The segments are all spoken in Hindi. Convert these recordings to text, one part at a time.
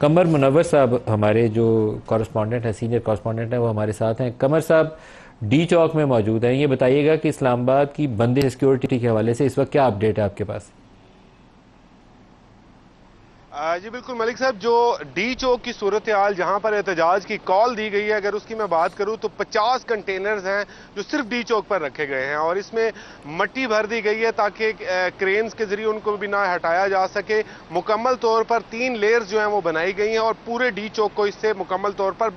कमर मुनव्वर साहब हमारे जो कॉरेस्पॉन्डेंट हैं, सीनियर कॉरेस्पॉन्डेंट हैं, वो हमारे साथ हैं। कमर साहब डी चौक में मौजूद हैं। ये बताइएगा कि इस्लामाबाद की बंदी सिक्योरिटी के हवाले से इस वक्त क्या अपडेट है आपके पास? जी बिल्कुल मलिक साहब, जो डी चौक की सूरत हाल जहां पर एहतजाज की कॉल दी गई है, अगर उसकी मैं बात करूं तो 50 कंटेनर्स हैं जो सिर्फ डी चौक पर रखे गए हैं और इसमें मट्टी भर दी गई है ताकि क्रेन्स के जरिए उनको भी ना हटाया जा सके। मुकम्मल तौर पर 3 लेयर्स जो हैं वो बनाई गई हैं और पूरे डी चौक को इससे मुकम्मल तौर पर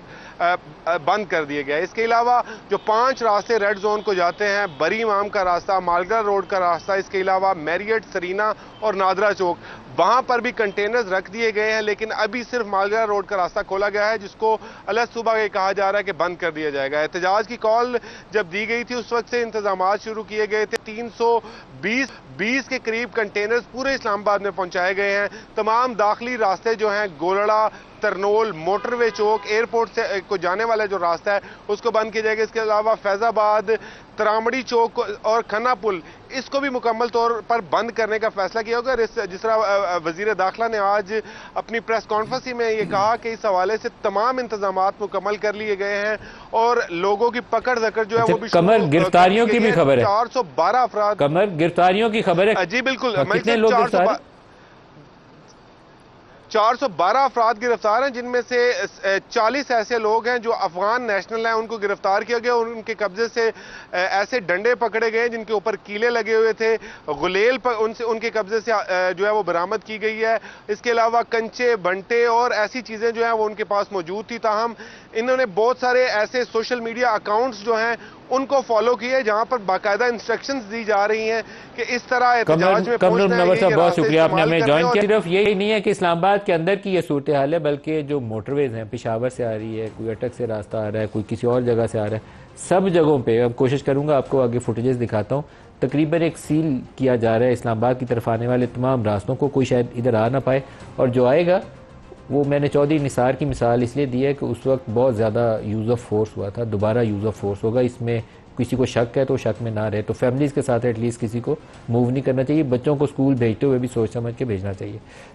बंद कर दिया गया है। इसके अलावा जो 5 रास्ते रेड जोन को जाते हैं, बरी इमाम का रास्ता, मालगरा रोड का रास्ता, इसके अलावा मैरियट, सरीना और नादरा चौक, वहां पर भी कंटेनर्स रख दिए गए हैं। लेकिन अभी सिर्फ मालगरा रोड का रास्ता खोला गया है जिसको अलग सुबह ये कहा जा रहा है कि बंद कर दिया जाएगा। एहतजाज की कॉल जब दी गई थी उस वक्त से इंतजाम शुरू किए गए थे। 320 के करीब कंटेनर्स पूरे इस्लामाबाद में पहुंचाए गए हैं। तमाम दाखिली रास्ते जो हैं, गोलड़ा, तरनोल, मोटरवे चौक, एयरपोर्ट से को जाने वाला जो रास्ता है उसको बंद किया जाएगा। इसके अलावा फैजाबाद, तरामड़ी चौक और खन्ना पुल, इसको भी मुकम्मल तौर पर बंद करने का फैसला किया होगा। जिस तरह वजीर दाखिला ने आज अपनी प्रेस कॉन्फ्रेंस में ये कहा कि इस हवाले से तमाम इंतजाम मुकम्मल कर लिए गए हैं और लोगों की पकड़ जकड़ जो है वो भी कमर गिरफ्तारियों की भी खबर है। 412 अफराद, कमर गिरफ्तारियों की खबर है। जी बिल्कुल, कितने लोग गिरफ्तार? 412 अफराद गिरफ्तार हैं, जिनमें से 40 ऐसे लोग हैं जो अफगान नेशनल हैं, उनको गिरफ्तार किया गया और उनके कब्जे से ऐसे डंडे पकड़े गए जिनके ऊपर कीले लगे हुए थे। गुलेल पर उनके कब्जे से जो है वो बरामद की गई है। इसके अलावा कंचे, बंटे और ऐसी चीजें जो हैं वो उनके पास मौजूद थी। ताहम इन्होंने बहुत सारे ऐसे सोशल मीडिया अकाउंट्स जो हैं उनको फॉलो किए जहां पर बाकायदा इंस्ट्रक्शंस दी जा रही हैं कि इस तरह एहतजाज में पहुंचना है। बहुत शुक्रिया, आपने हमें ज्वाइन किया। सिर्फ यही नहीं है कि इस्लामाबाद के अंदर की ये सूरत हाल है, बल्कि जो मोटरवेज हैं, पेशावर से आ रही है, कोई अटक से रास्ता आ रहा है, कोई किसी और जगह से आ रहा है, सब जगहों पे अब कोशिश करूंगा आपको आगे फुटेजेस दिखाता हूँ। तकरीबन एक सील किया जा रहा है इस्लामाबाद की तरफ आने वाले तमाम रास्तों को, कोई शायद इधर आ ना पाए और जो आएगा वो मैंने चौधरी निसार की मिसाल इसलिए दी है कि उस वक्त बहुत ज़्यादा यूज़ ऑफ फोर्स हुआ था, दोबारा यूज़ ऑफ फोर्स होगा। इसमें किसी को शक है तो शक में ना रहे, तो फैमिलीज़ के साथ एटलीस्ट किसी को मूव नहीं करना चाहिए। बच्चों को स्कूल भेजते हुए भी सोच समझ के भेजना चाहिए।